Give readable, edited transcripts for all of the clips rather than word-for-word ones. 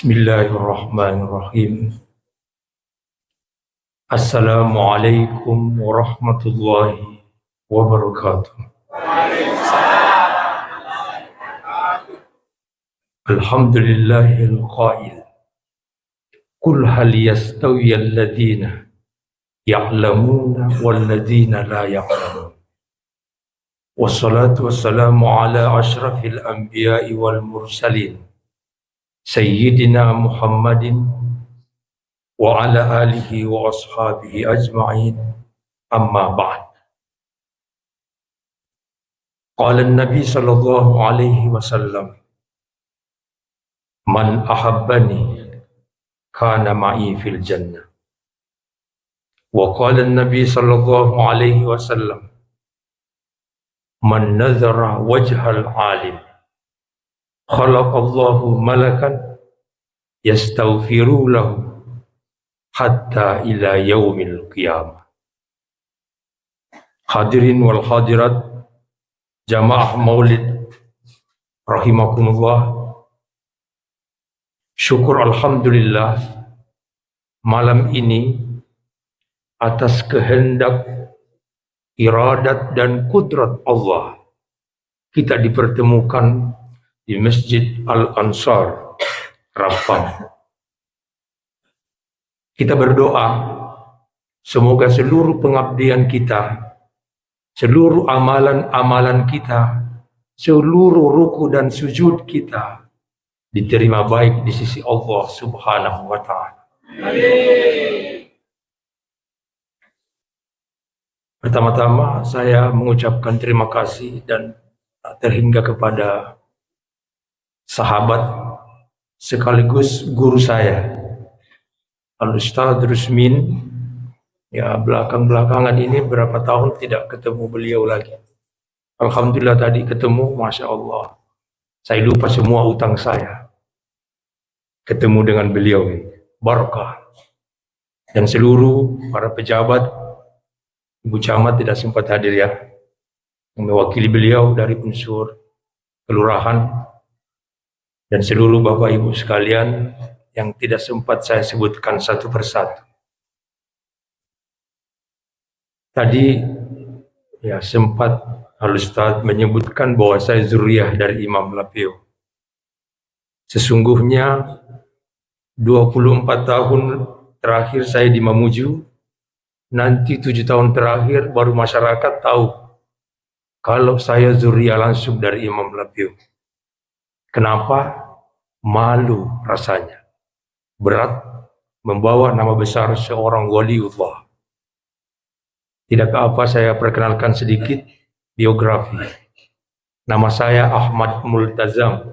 Bismillahirrahmanirrahim. Assalamualaikum warahmatullahi wabarakatuh. Alhamdulillahil qail. Qul hal yastawiyal ladzina ya'lamuna wal ladzina la ya'lamun. Wassalatu wassalamu ala asyrafil anbiya'i wal mursalin. Sayyidina Muhammadin wa ala alihi wa ashabihi ajma'in, amma ba'd. Qala an-nabi sallallahu alaihi wasallam, man ahabbani kana ma'i fil jannah. Wa qala an-nabi sallallahu alaihi wasallam, man nazara wajhal alim khalaqallahu malakan yastaghfiru lahu hatta ila yaumil qiyamah. Hadirin wal hadirat jamaah maulid rahimakumullah. Syukur alhamdulillah malam ini atas kehendak, iradat dan kudrat Allah kita dipertemukan di Masjid Al-Ansar Rappang. Kita berdoa semoga seluruh pengabdian kita, seluruh amalan-amalan kita, seluruh ruku dan sujud kita diterima baik di sisi Allah Subhanahu wa ta'ala. Amin. Pertama-tama saya mengucapkan terima kasih dan terhingga kepada sahabat sekaligus guru saya, Al-Ustadz Rusmin. Ya, belakangan ini berapa tahun tidak ketemu beliau lagi. Alhamdulillah tadi ketemu, Masya Allah. Saya lupa semua utang saya. Ketemu dengan beliau, barakah. Dan seluruh para pejabat, Ibu Camat tidak sempat hadir ya, mewakili beliau dari unsur kelurahan, dan seluruh Bapak Ibu sekalian yang tidak sempat saya sebutkan satu persatu. Tadi ya sempat Al-Ustadz menyebutkan bahwa saya zuriyah dari Imam Lapeo. Sesungguhnya 24 tahun terakhir saya di Mamuju, nanti 7 tahun terakhir baru masyarakat tahu kalau saya zuriyah langsung dari Imam Lapeo. Kenapa? Malu rasanya. Berat membawa nama besar seorang waliullah. Tidakkah apa saya perkenalkan sedikit biografi. Nama saya Ahmad Multazam.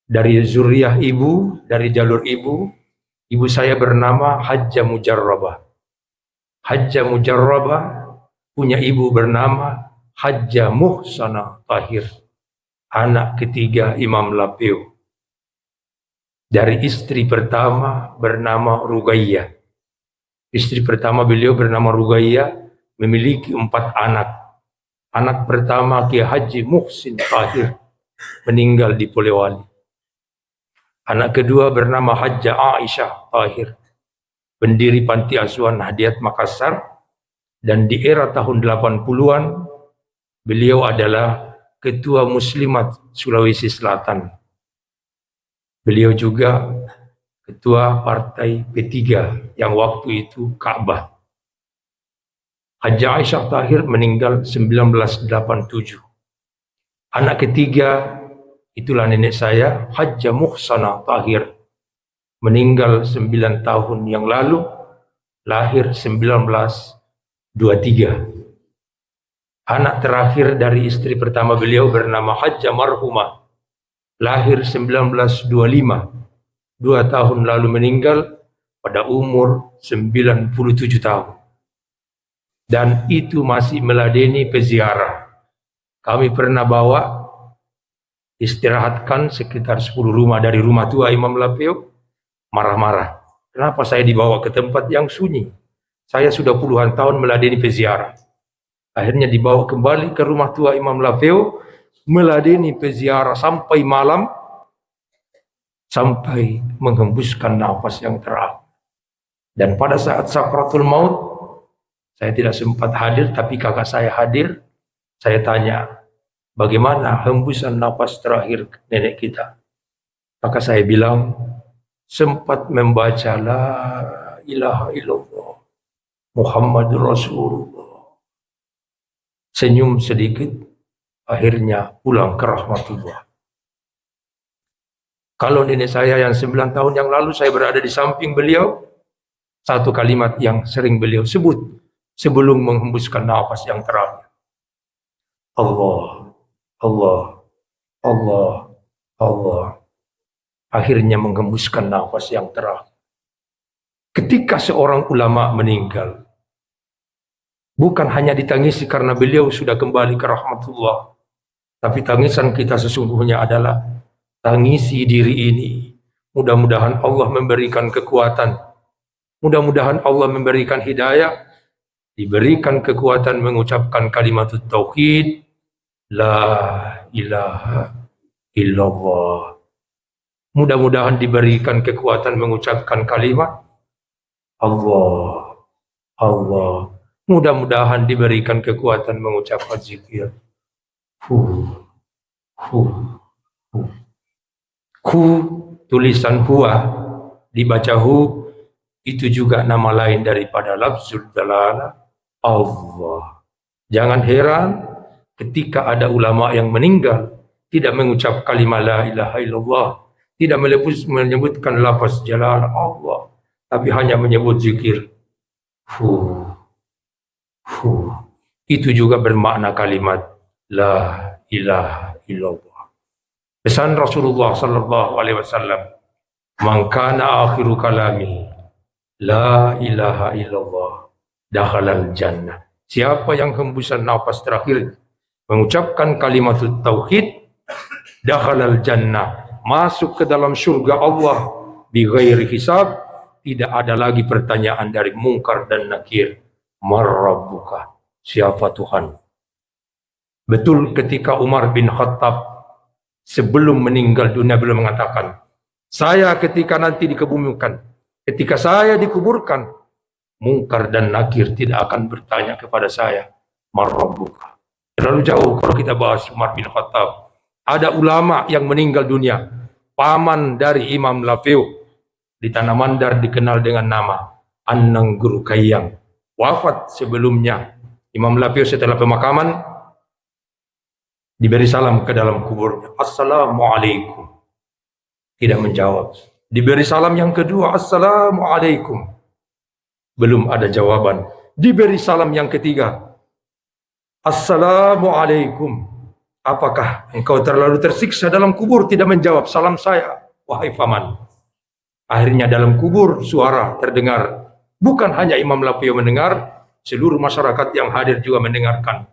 Dari zuriyah ibu, dari jalur ibu, ibu saya bernama Hajjah Mujarrabah. Hajjah Mujarrabah punya ibu bernama Hajjah Muhsanah Tahir, anak ketiga Imam Lapeo. Dari istri pertama bernama Rugayyah. Istri pertama beliau bernama Rugayyah, memiliki 4 anak. Anak pertama Kiai Haji Muhsin Tahir, meninggal di Polewali. Anak kedua bernama Hajjah Aisyah Tahir, pendiri Panti Asuhan Hadiat Makassar, dan di era tahun 80-an beliau adalah Ketua Muslimat Sulawesi Selatan. Beliau juga Ketua Partai P3 yang waktu itu Ka'bah. Hajjah Aisyah Tahir meninggal 1987. Anak ketiga itulah nenek saya, Hajjah Muhsanah Tahir, meninggal 9 tahun yang lalu, lahir 1923. Anak terakhir dari istri pertama beliau bernama Hajjah Marhumah, lahir 1925. 2 tahun lalu meninggal pada umur 97 tahun. Dan itu masih meladeni peziarah. Kami pernah bawa, istirahatkan sekitar 10 rumah dari rumah tua Imam Lapeo, marah-marah. Kenapa saya dibawa ke tempat yang sunyi? Saya sudah puluhan tahun meladeni peziarah. Akhirnya dibawa kembali ke rumah tua Imam Lapeo, meladeni peziarah sampai malam. sampai menghembuskan nafas yang terakhir. Dan pada saat sakratul maut, saya tidak sempat hadir, tapi kakak saya hadir. Saya tanya, bagaimana hembusan nafas terakhir nenek kita? Maka saya bilang, sempat membaca la ilaha illallah Muhammadur Rasulullah. Senyum sedikit, akhirnya pulang ke rahmatullah. Kalau nenek saya yang 9 tahun yang lalu saya berada di samping beliau, satu kalimat yang sering beliau sebut sebelum menghembuskan nafas yang terakhir. Allah, Allah, Allah, Allah. Akhirnya menghembuskan nafas yang terakhir. Ketika seorang ulama meninggal, bukan hanya ditangisi karena beliau sudah kembali ke rahmatullah, tapi tangisan kita sesungguhnya adalah tangisi diri ini. Mudah-mudahan Allah memberikan kekuatan, mudah-mudahan Allah memberikan hidayah, diberikan kekuatan mengucapkan kalimat tauhid, la ilaha illallah. Mudah-mudahan diberikan kekuatan mengucapkan kalimat Allah, Allah. Mudah-mudahan diberikan kekuatan mengucapkan zikir. Hu, tulisan huwa, dibaca hu, itu juga nama lain daripada lafzul dalalah Allah. Jangan heran ketika ada ulama yang meninggal tidak mengucap kalimat la ilaha illallah, tidak menyebutkan lafaz jalalah Allah, tapi hanya menyebut zikir. Itu juga bermakna kalimat la ilaha illallah. Pesan Rasulullah sallallahu alaihi wasallam, "Man kana akhiru kalami la ilaha illallah dakhalal jannah." Siapa yang hembusan nafas terakhir mengucapkan kalimat tauhid, dakhalal jannah, masuk ke dalam surga Allah bighairi hisab, tidak ada lagi pertanyaan dari mungkar dan nakir. Marrabbuka, siapa Tuhan? Betul ketika Umar bin Khattab sebelum meninggal dunia belum mengatakan, saya ketika nanti dikebumikan, ketika saya dikuburkan, mungkar dan nakir tidak akan bertanya kepada saya, Marrabbuka. Terlalu jauh kalau kita bahas Umar bin Khattab. Ada ulama yang meninggal dunia, paman dari Imam Lafiu di Tanah Mandar dikenal dengan nama An-Nangguru Kayyang. Wafat sebelumnya Imam Lafiu setelah pemakaman diberi salam ke dalam kuburnya, Assalamualaikum. Tidak menjawab. Diberi salam yang kedua, Assalamualaikum. Belum ada jawaban. Diberi salam yang ketiga, Assalamualaikum. Apakah engkau terlalu tersiksa dalam kubur tidak menjawab salam saya, wahai paman? Akhirnya dalam kubur suara terdengar. Bukan hanya Imam Lafiu mendengar, seluruh masyarakat yang hadir juga mendengarkan.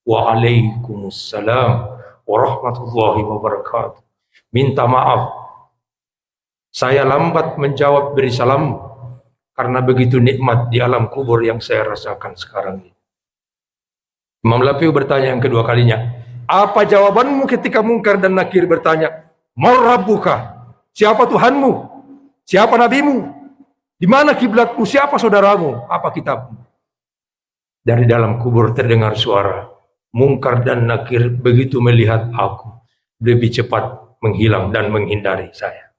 Waalaikumsalam warahmatullahi wabarakatuh. Minta maaf, saya lambat menjawab beri salam karena begitu nikmat di alam kubur yang saya rasakan sekarang ini. Imam Lafiu bertanya yang kedua kalinya, apa jawabanmu ketika mungkar dan nakir bertanya, Marrabbuka, siapa Tuhanmu? Siapa nabimu? Di mana kiblatmu? Siapa saudaramu? Apa kitabmu? Dari dalam kubur terdengar suara. Mungkar dan nakir begitu melihat aku, lebih cepat menghilang dan menghindari saya.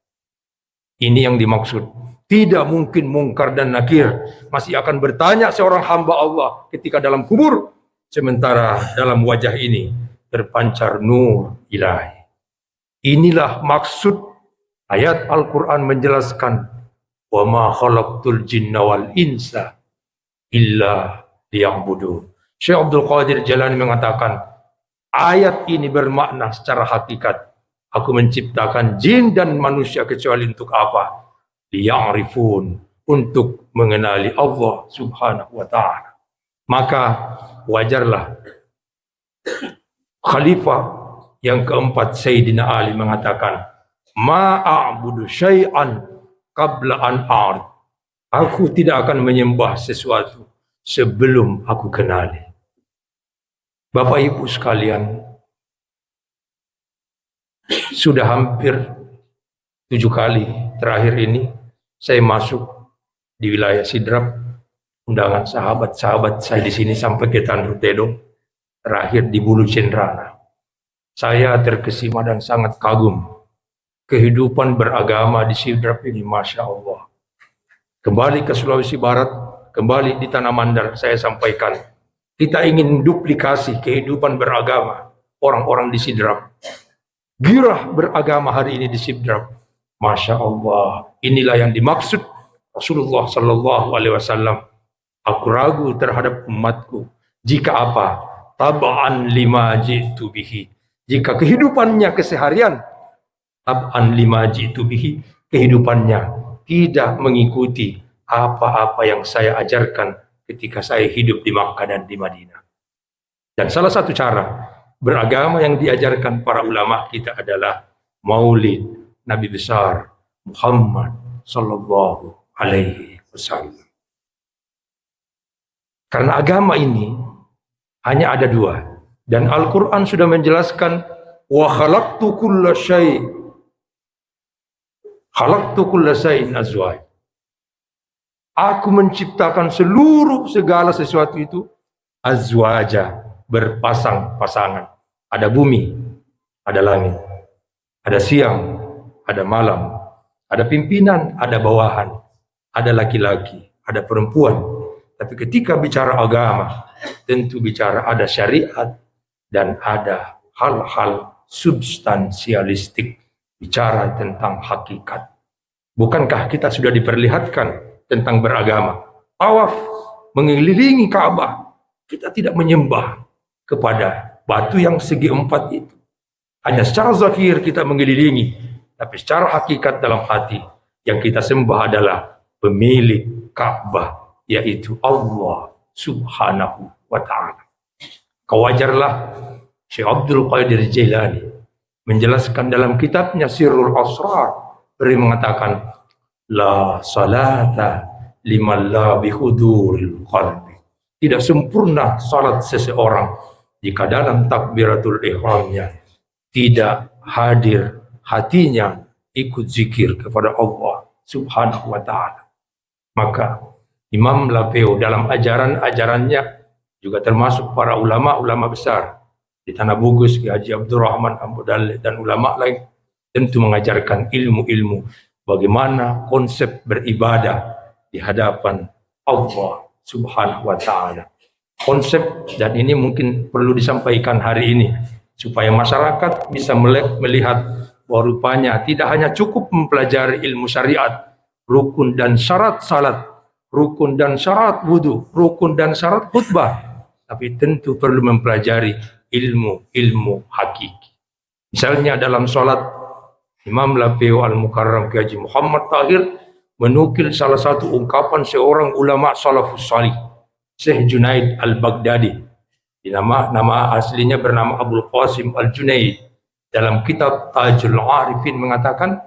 Ini yang dimaksud. Tidak mungkin mungkar dan nakir masih akan bertanya seorang hamba Allah ketika dalam kubur, sementara dalam wajah ini terpancar nur ilahi. Inilah maksud ayat Al-Quran menjelaskan, wa ma khalaqtul jinna wal insa illa liya'budun. Syekh Abdul Qadir Jalani mengatakan, ayat ini bermakna secara hakikat, aku menciptakan jin dan manusia kecuali untuk apa? Liya'rifun, untuk mengenali Allah subhanahu wa ta'ala. Maka wajarlah Khalifah yang keempat Sayyidina Ali mengatakan, ma'a'budu syai'an qabla an a'rif. Aku tidak akan menyembah sesuatu sebelum aku kenali. Bapak Ibu sekalian, sudah hampir 7 kali terakhir ini saya masuk di wilayah Sidrap, undangan sahabat-sahabat saya di sini sampai ke Tanjung Tedong, terakhir di Bulu Cendrana. Saya terkesima dan sangat kagum kehidupan beragama di Sidrap ini, Masya Allah. Kembali ke Sulawesi Barat, kembali di Tanah Mandar, saya sampaikan, kita ingin duplikasi kehidupan beragama orang-orang di Sidrap. Girah beragama hari ini di Sidrap. Masya Allah, inilah yang dimaksud Rasulullah Sallallahu Alaihi Wasallam. Aku ragu terhadap umatku jika apa? Tab'an lima jitu bihi. Jika kehidupannya keseharian, tab'an lima jitu bihi, kehidupannya tidak mengikuti apa-apa yang saya ajarkan ketika saya hidup di Makkah dan di Madinah. Dan salah satu cara beragama yang diajarkan para ulama kita adalah maulid Nabi besar Muhammad Sallallahu Alaihi Wasallam. Karena agama ini hanya ada 2, dan Al-Quran sudah menjelaskan wa khalaqtu kulla syai'in azwaj. Aku menciptakan segala sesuatu itu azwaja, berpasang-pasangan. Ada bumi, ada langit, ada siang, ada malam, ada pimpinan, ada bawahan, ada laki-laki, ada perempuan. Tapi ketika bicara agama, tentu bicara ada syariat dan ada hal-hal substansialistik, bicara tentang hakikat. Bukankah kita sudah diperlihatkan tentang beragama? Tawaf mengelilingi Ka'bah, kita tidak menyembah kepada batu yang segi 4 itu. Hanya secara zahir kita mengelilingi, tapi secara hakikat dalam hati yang kita sembah adalah pemilik Ka'bah, yaitu Allah Subhanahu wa Ta'ala. Kewajarlah Syekh Abdul Qadir Jailani menjelaskan dalam kitabnya Sirrul Asrar, beliau mengatakan la salata liman la bihuduril qalbi. Tidak sempurna salat seseorang jika dalam takbiratul ihramnya tidak hadir hatinya ikut zikir kepada Allah Subhanahu wa Ta'ala. Maka Imam Lapeo dalam ajaran-ajarannya juga termasuk para ulama-ulama besar di Tanah Bugis, Ki Haji Abdurrahman Ambudale dan ulama lain, tentu mengajarkan ilmu-ilmu bagaimana konsep beribadah di hadapan Allah Subhanahu wa Ta'ala. Konsep, dan ini mungkin perlu disampaikan hari ini supaya masyarakat bisa melihat bahwa rupanya tidak hanya cukup mempelajari ilmu syariat, rukun dan syarat salat, rukun dan syarat wudhu, rukun dan syarat khutbah, tapi tentu perlu mempelajari ilmu hakiki. Misalnya dalam salat, Imam Lapeo Al-Mukarram Ki Haji Muhammad Tahir menukil salah satu ungkapan seorang ulama salafus salih, Syekh Junaid Al-Baghdadi. Nama aslinya bernama Abdul Qasim Al-Junaid. Dalam kitab Tajul Arifin mengatakan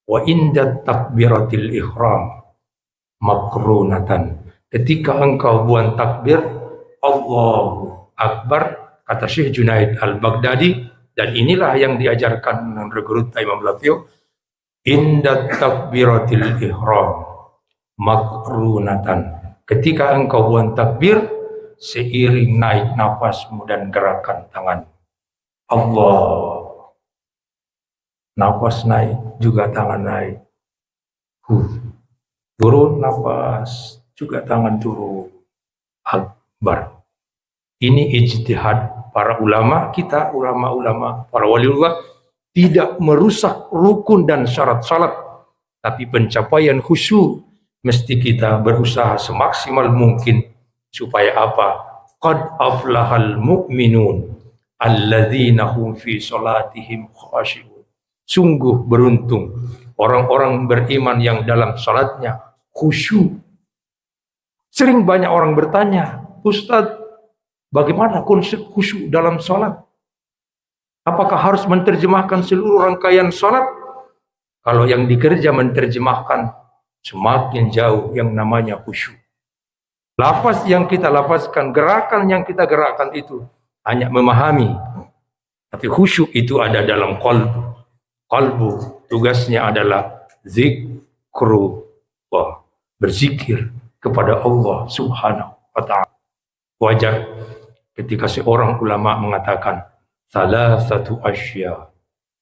wa inda takbiratil ihram makrunatan. Ketika engkau buat takbir Allahu Akbar, kata Syekh Junaid Al-Baghdadi, dan inilah yang diajarkan menurut Imam Lapeo, inda takbiratil ihram makrunatan. Ketika engkau buat takbir, seiring naik nafasmu dan gerakan tangan. Allah. Nafas naik, juga tangan naik. Turun nafas, juga tangan turun. Akbar. Ini ijtihad para ulama kita, ulama-ulama, para waliullah, tidak merusak rukun dan syarat salat, tapi pencapaian khusyuk mesti kita berusaha semaksimal mungkin supaya apa? Qad aflahal mu'minun alladzina hum fi salatihim khashi'un. Sungguh beruntung orang-orang beriman yang dalam salatnya khusyuk. Sering banyak orang bertanya, Ustadz, bagaimana konsep khusyuk dalam salat? Apakah harus menerjemahkan seluruh rangkaian salat? Kalau yang dikerja menerjemahkan, semakin jauh yang namanya khusyuk. Lafaz yang kita lafazkan, gerakan yang kita gerakan itu hanya memahami. Tapi khusyuk itu ada dalam qalbu. Qalbu tugasnya adalah zikrullah, berzikir kepada Allah Subhanahu wa ta'ala. Wajar ketika seorang ulama mengatakan salah satu asya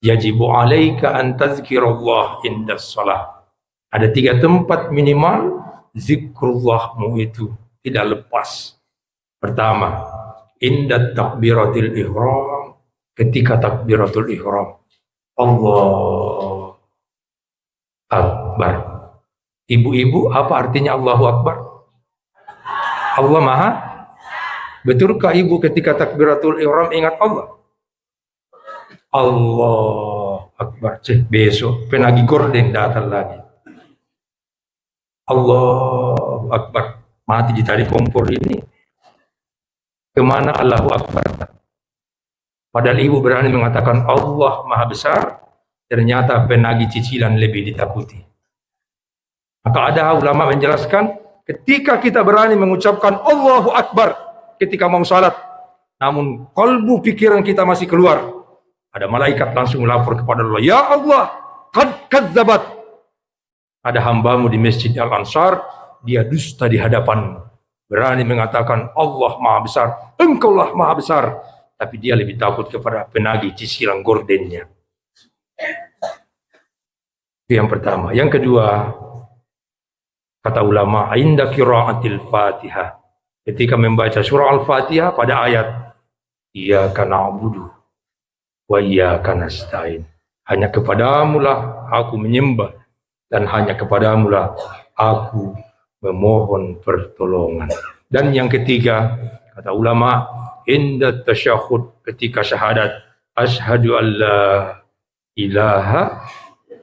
yajibu alaika an tazkirullah inda shalah. Ada 3 tempat minimal zikrullahmu itu tidak lepas. Pertama, inda takbiratul ihram, ketika takbiratul ihram, Allah Akbar. Ibu-ibu, apa artinya Allahu Akbar? Allah Maha. Betulkah ibu ketika takbiratul ihram ingat Allah? Allah Akbar. Besok penagih gorden datang lagi. Allah Akbar. Mati ditarik kompor ini. Kemana Allahu Akbar? Padahal ibu berani mengatakan Allah Maha Besar, ternyata penagih cicilan lebih ditakuti. Maka ada ulama menjelaskan, ketika kita berani mengucapkan Allahu Akbar ketika mau salat, namun kalbu pikiran kita masih keluar, ada malaikat langsung melapor kepada Allah, ya Allah, qad kadzabat. Ada hambamu di Masjid Al-Ansar, dia dusta di hadapanmu. Berani mengatakan Allah Maha Besar, engkaulah Maha Besar, tapi dia lebih takut kepada penagih cicilan gordennya. Itu yang pertama. Yang kedua, kata ulama, inda qiraatil Fatihah, ketika membaca surah Al-Fatihah pada ayat iyyaka na'budu wa iyyaka nasta'in, hanya kepadamulah aku menyembah dan hanya kepadamulah aku memohon pertolongan. Dan yang ketiga, kata ulama, inda tasyahud, ketika syahadat asyhadu alla ilaha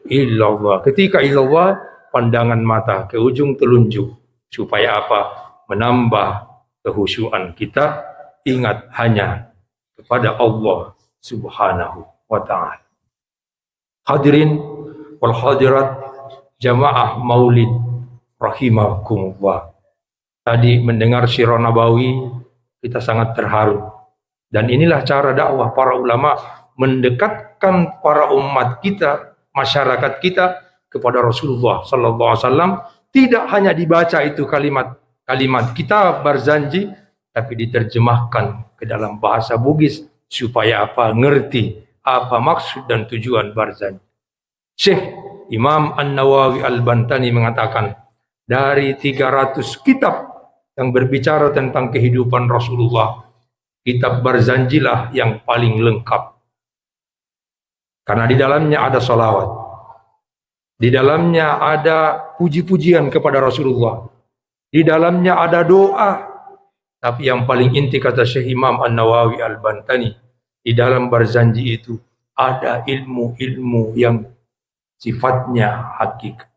illallah, ketika illallah pandangan mata ke ujung telunjuk, supaya apa? Menambah kehusyuan kita, ingat hanya kepada Allah Subhanahu wa ta'ala. Hadirin wal hadirat jamaah maulid rahimakumullah. Tadi mendengar sirah nabawi, kita sangat terharu. Dan inilah cara dakwah para ulama mendekatkan para umat kita, masyarakat kita kepada Rasulullah sallallahu alaihi wasallam. Tidak hanya dibaca itu kalimat kitab Barzanji, tapi diterjemahkan ke dalam bahasa Bugis supaya apa? Ngerti apa maksud dan tujuan Barzanji. Syekh Imam An-Nawawi Al-Bantani mengatakan, dari 300 kitab yang berbicara tentang kehidupan Rasulullah, kitab Barzanjilah yang paling lengkap. Karena di dalamnya ada salawat, di dalamnya ada puji-pujian kepada Rasulullah, di dalamnya ada doa. Tapi yang paling inti, kata Syekh Imam An-Nawawi Al-Bantani, di dalam Barzanji itu ada ilmu-ilmu yang sifatnya hakikat.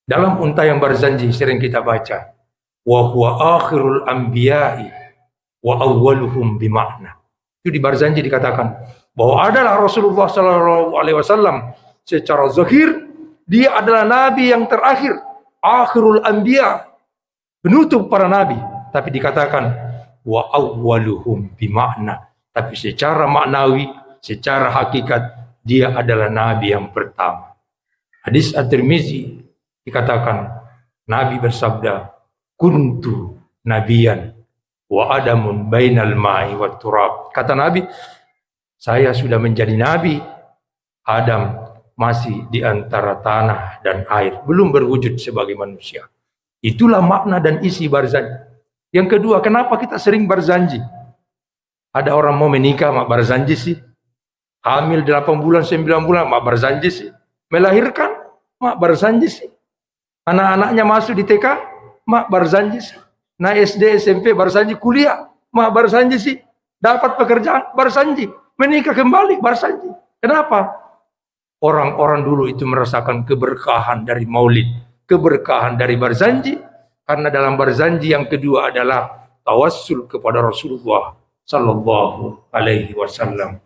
Dalam untayan Barzanji sering kita baca, wa huwa akhirul anbiya'i wa awwaluhum bima'na. Itu di Barzanji dikatakan bahwa adalah Rasulullah sallallahu alaihi wasallam secara zahir dia adalah nabi yang terakhir, akhirul anbiya, penutup para nabi. Tapi dikatakan wa awwaluhum bima'na, tapi secara maknawi, secara hakikat dia adalah nabi yang pertama. Hadis At-Tirmizi dikatakan Nabi bersabda, kuntu nabiyan wa adamun bainal ma'i wat turab. Kata Nabi, saya sudah menjadi nabi, Adam masih di antara tanah dan air, belum berwujud sebagai manusia. Itulah makna dan isi Barzanji. Yang kedua, kenapa kita sering Barzanji? Ada orang mau menikah mak Barzanji sih, hamil 8 bulan 9 bulan mak Barzanji sih, melahirkan mak Barzanji sih, anak-anaknya masuk di TK mak Barzanji sih, naik SD SMP Barzanji, kuliah mak Barzanji sih, dapat pekerjaan Barzanji, menikah kembali Barzanji. Kenapa? Orang-orang dulu itu merasakan keberkahan dari maulid, keberkahan dari Barzanji, karena dalam Barzanji yang kedua adalah tawassul kepada Rasulullah sallallahu alaihi wasallam.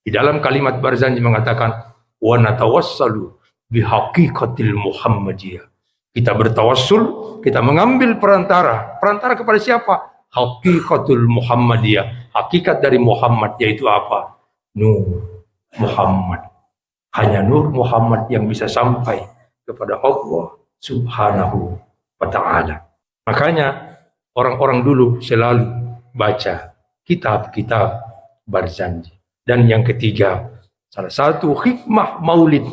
Di dalam kalimat Barzanji mengatakan wa natawassalu bihaqiqatil Muhammadiyah. Kita bertawassul, kita mengambil perantara. Perantara kepada siapa? Haqiqatul Muhammadiyah. Hakikat dari Muhammad yaitu apa? Nur Muhammad. Hanya Nur Muhammad yang bisa sampai kepada Allah Subhanahu wa ta'ala. Makanya orang-orang dulu selalu baca kitab-kitab berjanji. Dan yang ketiga, salah satu hikmah maulid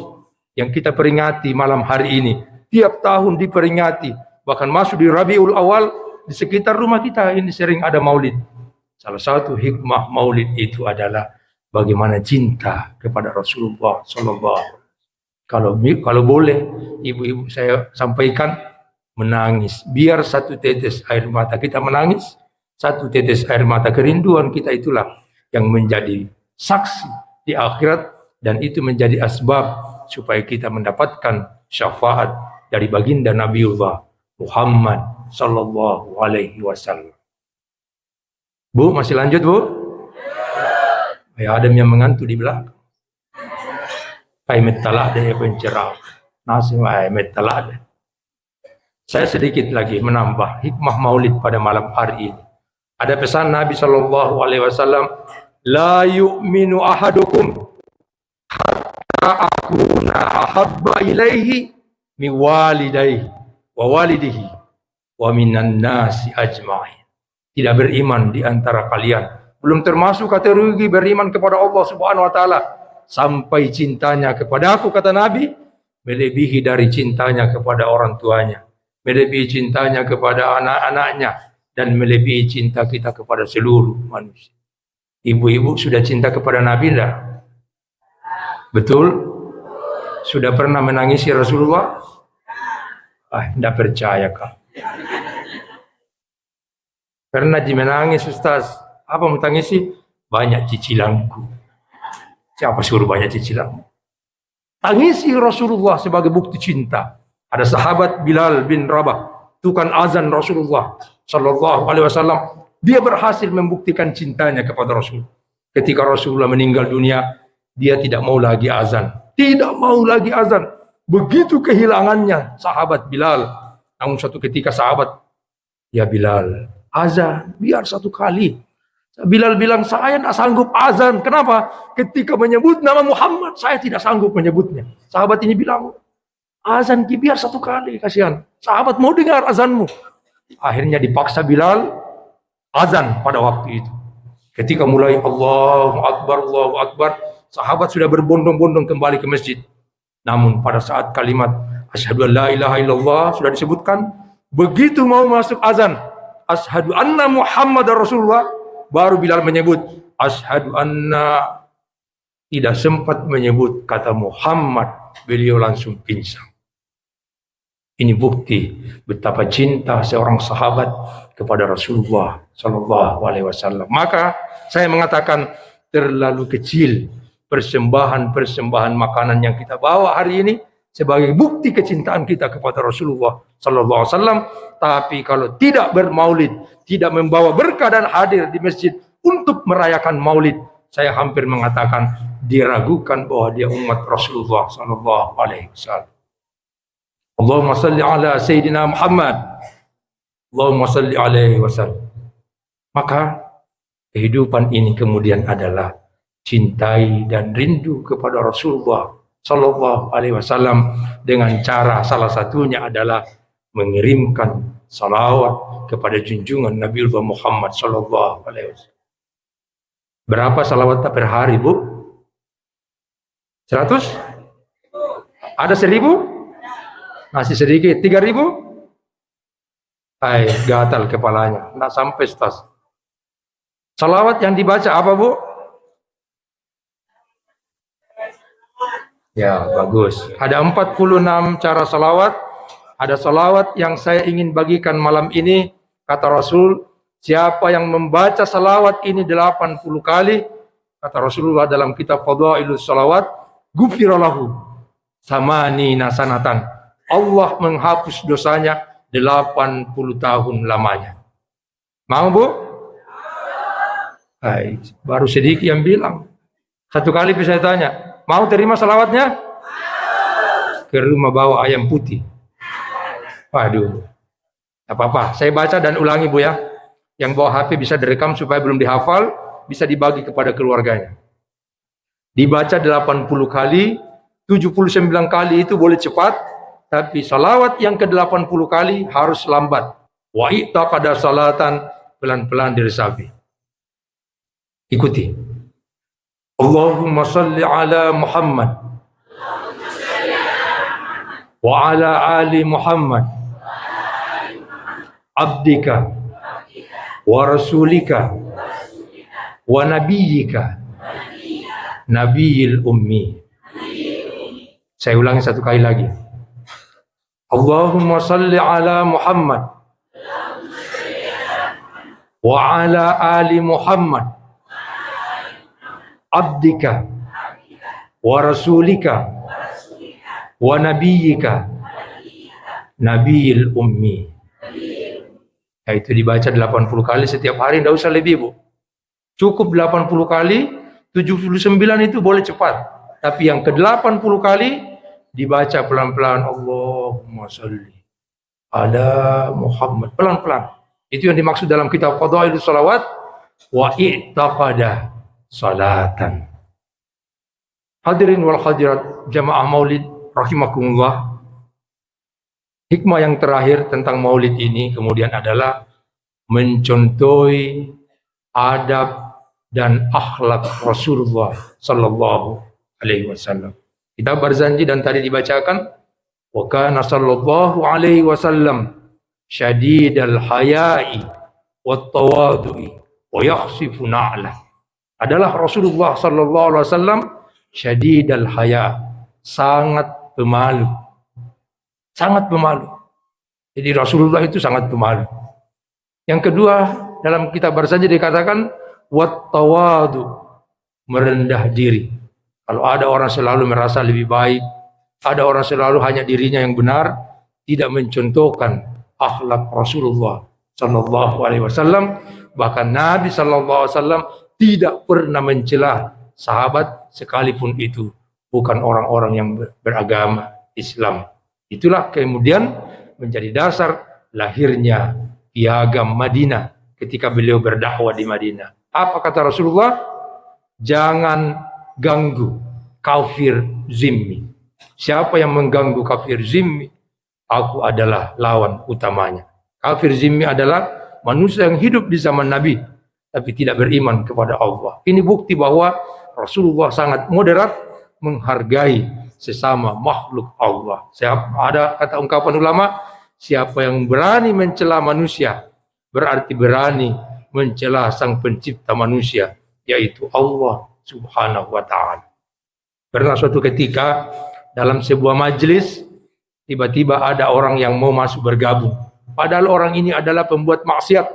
yang kita peringati malam hari ini, tiap tahun diperingati, bahkan masuk di Rabiul Awal, di sekitar rumah kita ini sering ada maulid. Salah satu hikmah maulid itu adalah bagaimana cinta kepada Rasulullah SAW. Kalau boleh, ibu-ibu saya sampaikan, menangis. Biar satu tetes air mata kita menangis, satu tetes air mata kerinduan kita itulah yang menjadi saksi di akhirat, dan itu menjadi asbab supaya kita mendapatkan syafaat dari baginda Nabiullah Muhammad sallallahu alaihi wasallam. Bu, masih lanjut, Bu? Ya, ada yang mengantuk di belakang. Paimet talak deh pencerah. Nasi paimet talak deh. Saya sedikit lagi menambah hikmah maulid pada malam hari ini. Ada pesan Nabi sallallahu alaihi wasallam, la yu'minu ahadukum hatta akuna ahabba ilaihi mi walidayhi wa walidihi wa minan nasi ajma'in. Tidak beriman di antara kalian, belum termasuk kategori beriman kepada Allah Subhanahu wa taala, sampai cintanya kepada aku, kata Nabi, melebihi dari cintanya kepada orang tuanya, melebihi cintanya kepada anak-anaknya, dan melebihi cinta kita kepada seluruh manusia. Ibu-ibu sudah cinta kepada Nabi enggak? Betul? Sudah pernah menangisi Rasulullah? Enggak percaya kak. Karena menangis Ustaz. Apa mau tangisi? Banyak cicilanku. Siapa suruh banyak cicilanmu? Tangisi Rasulullah sebagai bukti cinta. Ada sahabat Bilal bin Rabah, tukang azan Rasulullah sallallahu alaihi wasallam. Dia berhasil membuktikan cintanya kepada Rasul. Ketika Rasulullah meninggal dunia, dia tidak mau lagi azan. Tidak mau lagi azan. Begitu kehilangannya sahabat Bilal. Namun suatu ketika sahabat, ya Bilal, azan biar satu kali. Bilal bilang, saya tidak sanggup azan. Kenapa? Ketika menyebut nama Muhammad, saya tidak sanggup menyebutnya. Sahabat ini bilang, azan biar satu kali, kasihan. Sahabat mau dengar azanmu. Akhirnya dipaksa Bilal azan pada waktu itu. Ketika mulai Allahu Akbar, sahabat sudah berbondong-bondong kembali ke masjid. Namun pada saat kalimat asyhadu an la ilaha illallah sudah disebutkan, begitu mau masuk azan, asyhadu anna Muhammadar Rasulullah, baru Bilal menyebut asyhadu anna, tidak sempat menyebut kata Muhammad, beliau langsung pingsan. Ini bukti betapa cinta seorang sahabat kepada Rasulullah sallallahu alaihi wasallam. Maka saya mengatakan terlalu kecil persembahan makanan yang kita bawa hari ini sebagai bukti kecintaan kita kepada Rasulullah sallallahu alaihi wasallam. Tapi kalau tidak bermaulid, tidak membawa berkah dan hadir di masjid untuk merayakan maulid, saya hampir mengatakan diragukan bahwa dia umat Rasulullah sallallahu alaihi wasallam. Allahumma salli ala Sayyidina Muhammad. Allahumma salli alaihi wasallam. Maka kehidupan ini kemudian adalah cintai dan rindu kepada Rasulullah sallallahu alaihi wasallam dengan cara salah satunya adalah mengirimkan salawat kepada junjungan Nabiullah Muhammad sallallahu alaihi wasallam. Berapa salawat per hari, Bu? 100? Ada 1000? Masih sedikit. 3000? Gatal kepalanya. Tidak sampai setas. Salawat yang dibaca apa, Bu? Ya, bagus. Ada 46 cara salawat. Ada salawat yang saya ingin bagikan malam ini. Kata Rasul, siapa yang membaca salawat ini 80 kali, kata Rasulullah dalam kitab Fadailus Salawat, gufiralahu samani nasanatan. Allah menghapus dosanya 80 tahun lamanya. Mau, Bu? Baru sedikit yang bilang. Satu kali bisa tanya, mau terima salawatnya? Ke rumah bawa ayam putih. Waduh. Apa-apa, saya baca dan ulangi, Bu ya. Yang bawa HP bisa direkam supaya belum dihafal, bisa dibagi kepada keluarganya. Dibaca 80 kali, 79 kali itu boleh cepat, tapi salawat yang ke-80 kali harus lambat. Wa i'taqada salatan, pelan-pelan diresapi. Ikuti. Allahumma salli ala Muhammad wa ala ali Muhammad abdika wa rasulika wa nabiyyika nabiyil ummi. Saya ulangi satu kali lagi. Allahumma salli ala Muhammad wa ala ali Muhammad abdika wa rasulika wa nabiyyika nabiyil ummi. Ya, itu dibaca 80 kali setiap hari, tidak usah lebih, Bu. Cukup 80 kali, 79 itu boleh cepat. Tapi yang ke-80 kali dibaca pelan-pelan. Allahumma sholli ala Muhammad. Pelan-pelan. Itu yang dimaksud dalam kitab Fadailus Shalawat. Wa i'taqada salatan. Hadirin wal hadirat jamaah maulid rahimakumullah. Hikmah yang terakhir tentang maulid ini kemudian adalah mencontohi adab dan akhlak Rasulullah sallallahu alaihi wasallam. Kita berjanji dan tadi dibacakan, wa kana sallallahu alaihi wasallam syadidal haya'i wat tawadhu'i wa yakhsifu na'lah. Adalah Rasulullah sallallahu alaihi wasallam syadidal haya, sangat pemalu. Sangat pemalu. Jadi Rasulullah itu sangat pemalu. Yang kedua, dalam kitab berjanji dikatakan wat tawadhu, merendah diri. Kalau ada orang selalu merasa lebih baik, ada orang selalu hanya dirinya yang benar, tidak mencontohkan akhlak Rasulullah sallallahu alaihi wasallam, bahkan Nabi sallallahu alaihi wasallam tidak pernah mencela sahabat sekalipun itu bukan orang-orang yang beragama Islam. Itulah kemudian menjadi dasar lahirnya Piagam Madinah ketika beliau berdakwah di Madinah. Apa kata Rasulullah? Jangan ganggu kafir zimmi. Siapa yang mengganggu kafir zimmi, aku adalah lawan utamanya. Kafir zimmi adalah manusia yang hidup di zaman Nabi tapi tidak beriman kepada Allah. Ini bukti bahwa Rasulullah sangat moderat menghargai sesama makhluk Allah. Ada kata ungkapan ulama, siapa yang berani mencela manusia berarti berani mencela sang pencipta manusia, yaitu Allah Subhanahu wa ta'ala. Pernah suatu ketika dalam sebuah majelis, tiba-tiba ada orang yang mau masuk bergabung. Padahal orang ini adalah pembuat maksiat.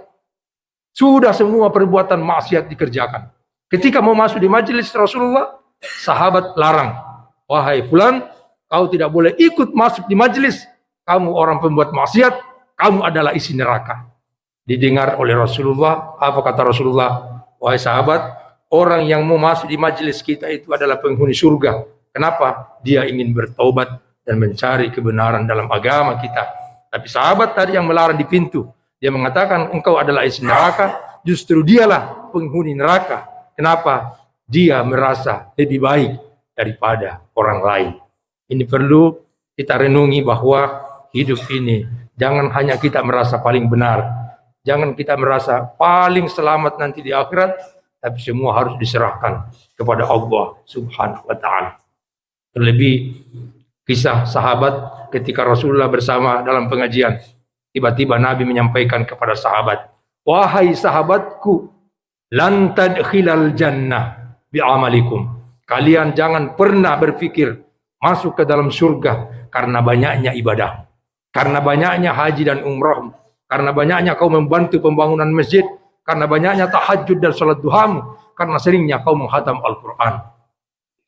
Sudah semua perbuatan maksiat dikerjakan. Ketika mau masuk di majelis Rasulullah, sahabat larang. Wahai fulan, kau tidak boleh ikut masuk di majelis. Kamu orang pembuat maksiat, kamu adalah isi neraka. Didengar oleh Rasulullah, apa kata Rasulullah? Wahai sahabat, orang yang mau masuk di majelis kita itu adalah penghuni surga. Kenapa? Dia ingin bertaubat dan mencari kebenaran dalam agama kita. Tapi sahabat tadi yang melarang di pintu, dia mengatakan engkau adalah isi neraka, justru dialah penghuni neraka. Kenapa? Dia merasa lebih baik daripada orang lain. Ini perlu kita renungi bahwa hidup ini jangan hanya kita merasa paling benar, jangan kita merasa paling selamat nanti di akhirat, tapi semua harus diserahkan kepada Allah Subhanahu wa ta'ala. Terlebih kisah sahabat ketika Rasulullah bersama dalam pengajian, tiba-tiba Nabi menyampaikan kepada sahabat, wahai sahabatku, lan tadkhilal jannah bi'amalikum. Kalian jangan pernah berpikir masuk ke dalam surga karena banyaknya ibadah, karena banyaknya haji dan umrah, karena banyaknya kau membantu pembangunan masjid, karena banyaknya tahajud dan salat duhamu, karena seringnya kau menghatam Al-Quran.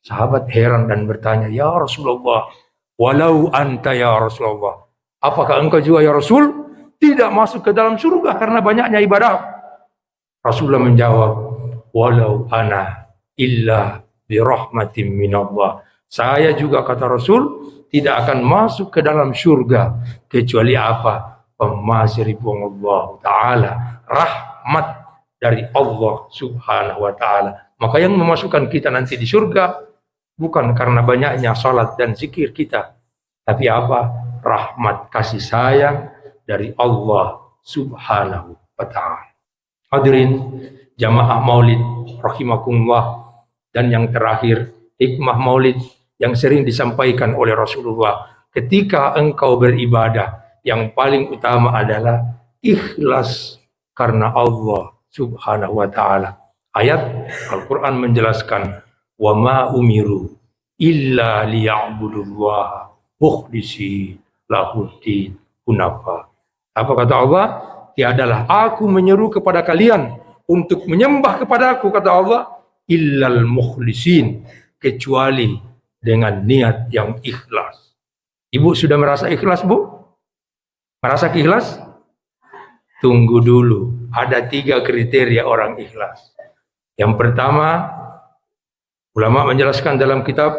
Sahabat heran dan bertanya, ya Rasulullah, walau anta ya Rasulullah, apakah engkau juga ya Rasul tidak masuk ke dalam surga karena banyaknya ibadah? Rasulullah menjawab, walau ana illa birahmatin minallah. Saya juga, kata Rasul, tidak akan masuk ke dalam surga kecuali apa? Pemasiribullah ta'ala, rahmat dari Allah Subhanahu wa ta'ala. Maka yang memasukkan kita nanti di surga bukan karena banyaknya salat dan zikir kita, tapi apa? Rahmat kasih sayang dari Allah Subhanahu wa ta'ala. Hadirin jamaah maulid rahimakumullah, dan yang terakhir, hikmah maulid yang sering disampaikan oleh Rasulullah ketika engkau beribadah, yang paling utama adalah ikhlas karena Allah Subhanahu wa ta'ala. Ayat Al-Quran menjelaskan, wa ma umiru illa liya'budullaha mukhlishina lahuddin hunafa. Apa kata Allah? Tiadalah aku menyeru kepada kalian untuk menyembah kepada aku, kata Allah, illal mukhlisin, kecuali dengan niat yang ikhlas. Ibu sudah merasa ikhlas, Bu? Merasa ikhlas? Tunggu dulu. Ada 3 kriteria orang ikhlas. Yang pertama, ulama menjelaskan dalam kitab,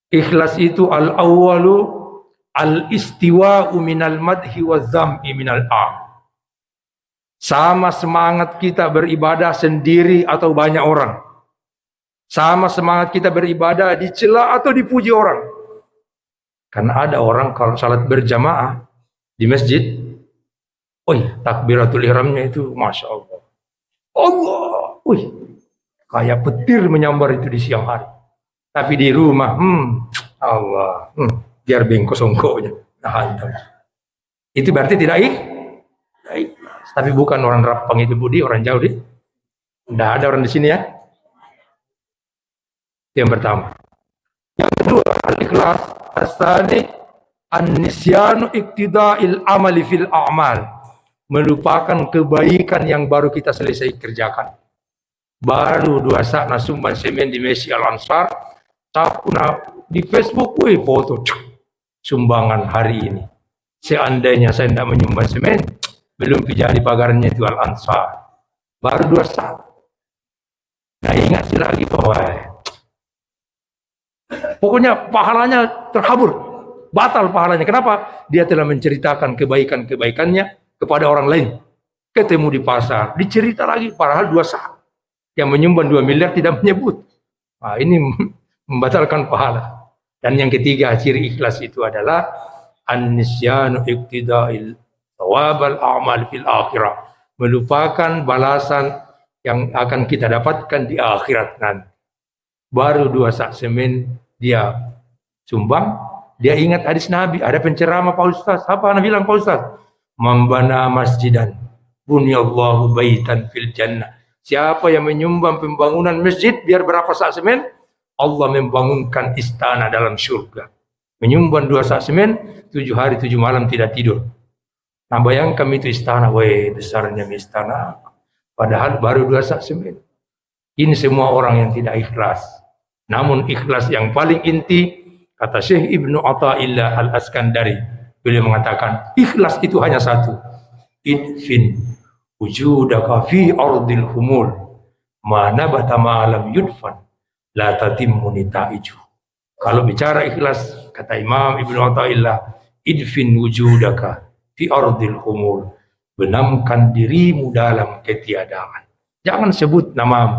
ikhlas itu al-awwalu al-istiwa'u minal madhi wa zam'i minal am. Sama semangat kita beribadah sendiri atau banyak orang. Sama semangat kita beribadah dicela atau dipuji orang. Karena ada orang kalau salat berjamaah di masjid, takbiratul ihramnya itu Masya Allah. Kayak petir menyambar itu di siang hari. Tapi di rumah, Allah, biar bengkok songkoknya. Hantam. Itu berarti tidak ikhlas. Tapi bukan orang Rapang itu, Budi, orang jauh deh. Tidak ada orang di sini ya. Yang pertama. Yang kedua, al-ikhlas asani an-nisyanu iktida'il amali fil a'mal. Melupakan kebaikan yang baru kita selesai kerjakan. Baru 2 saat nasumban semen di Messi Al-Ansar, di Facebook, foto sumbangan hari ini. Seandainya saya tidak menyumbang semen, belum jadi pagarnya itu Al-Ansar. Baru 2 saat. Nah, ingat lagi bahwa pokoknya pahalanya terhabur, batal pahalanya. Kenapa? Dia telah menceritakan kebaikan-kebaikannya kepada orang lain. Ketemu di pasar, dicerita lagi, padahal 2 saat. Yang menyumbang 2 miliar tidak menyebut. Nah, ini membatalkan pahala. Dan yang ketiga, ciri ikhlas itu adalah an-nisyanu iktida'il thawabal a'mal fil akhirah. Melupakan balasan yang akan kita dapatkan di akhirat nanti. Baru 2 sak semen dia sumbang, dia ingat hadis Nabi, ada penceramah Pak Ustaz. Apa Nabi bilang Pak Ustaz? Membana masjidan bunyallahu baitan fil jannah. Siapa yang menyumbang pembangunan masjid biar berapa sak semen, Allah membangunkan istana dalam surga. Menyumbang 2 sak semen, 7 hari 7 malam tidak tidur. Nah, bayangkan itu istana, besarnya istana. Padahal baru 2 sak semen. Ini semua orang yang tidak ikhlas. Namun ikhlas yang paling inti, kata Syekh Ibnu Athaillah Al-Askandari, beliau mengatakan, ikhlas itu hanya satu. Idfin wujudaka fi ardil humul, ma nabata ma lam yudfan la tatimmu nitaiju. Kalau bicara ikhlas, kata Imam Ibnu Athaillah, idfin wujudaka fi ardil humul, benamkan dirimu dalam ketiadaan. Jangan sebut namamu,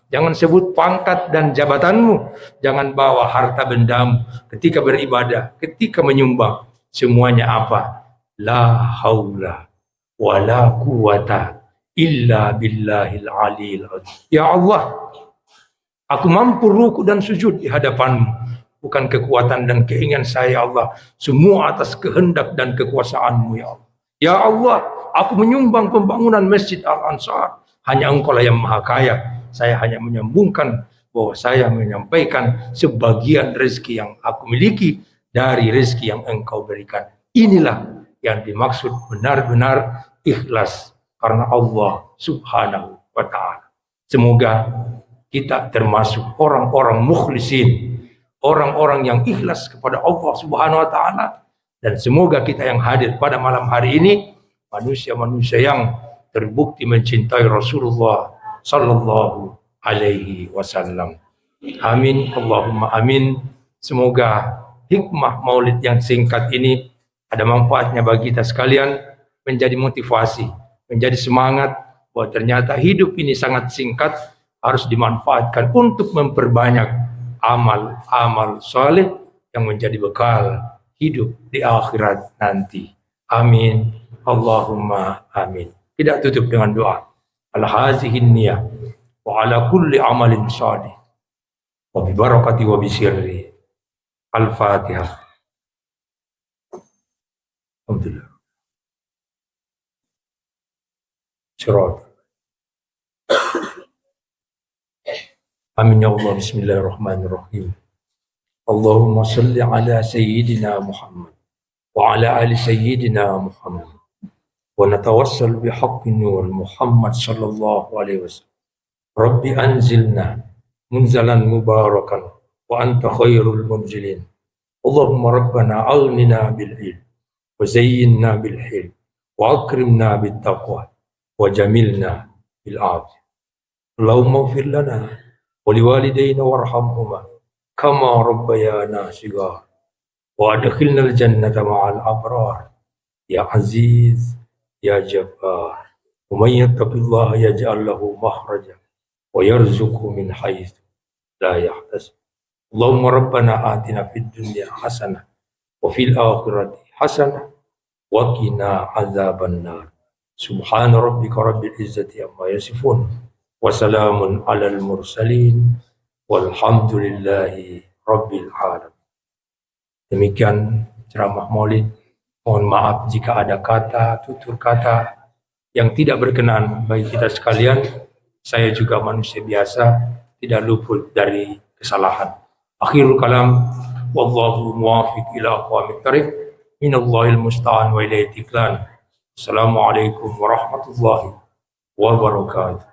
jangan sebut pangkat dan jabatanmu, jangan bawa harta bendamu ketika beribadah, ketika menyumbang. Semuanya apa? La haula wa la quwata illa billahil aliyil azim. Ya Allah, aku mampu ruku dan sujud di hadapanmu. Bukan kekuatan dan keinginan saya, ya Allah. Semua atas kehendak dan kekuasaanmu, ya Allah. Ya Allah, aku menyumbang pembangunan Masjid Al-Ansar. Hanya Engkau lah yang maha kaya. Saya hanya menyambungkan bahwa saya menyampaikan sebagian rezeki yang aku miliki dari rezeki yang Engkau berikan. Inilah yang dimaksud benar-benar ikhlas karena Allah Subhanahu wa ta'ala. Semoga kita termasuk orang-orang mukhlisin, orang-orang yang ikhlas kepada Allah Subhanahu wa ta'ala, dan semoga kita yang hadir pada malam hari ini manusia-manusia yang terbukti mencintai Rasulullah sallallahu alaihi wasallam. Amin, Allahumma amin. Semoga hikmah maulid yang singkat ini ada manfaatnya bagi kita sekalian, menjadi motivasi, menjadi semangat bahwa ternyata hidup ini sangat singkat, harus dimanfaatkan untuk memperbanyak amal-amal saleh yang menjadi bekal hidup di akhirat nanti. Amin. Allahumma amin. Tidak tutup dengan doa. Al-hazihin niyah wa ala kulli amalin salih wa bi barakati wa bi sirri. Al-Fatihah. Alhamdulillah. Surat. Amin ya Allah. Bismillahirrahmanirrahim. Allahumma salli ala sayyidina Muhammad wa ala ali sayyidina Muhammad wa natawassal bihaqqi nur Muhammad sallallahu alaihi wasallam. Rabbi anzilna munzalan mubarakan wa anta khairul munzilin. Allahumma rabbana aghnina bil ilm wa zayyinna bil hilm wa akrimna bit taqwa wa jamilna bil afiyah. Allahumma ighfir lana wa liwalidayna warhamhuma kama rabbayana shighar wa adkhilna al jannata ma'al abrar ya aziz ya jabbar. Wa man yattaqillaha yaj'al lahu makhraja wa yarzuqhu min haitsu la yahtasib. Allahumma rabbana atina fid dunya hasanah wa fil akhirati hasanah wa qina adzabannar. Subhana rabbika rabbil izzati amma yasifun wa salamun alal mursalin walhamdulillahi rabbil alamin. Demikian ceramah Maulid. Mohon maaf jika ada kata, tutur kata yang tidak berkenan bagi kita sekalian. Saya juga manusia biasa, tidak luput dari kesalahan. Akhirul kalam, wallahu muwafiq ila aqwamit thariq, minallahil musta'an wa ilaihi tiklan. Assalamualaikum warahmatullahi wabarakatuh.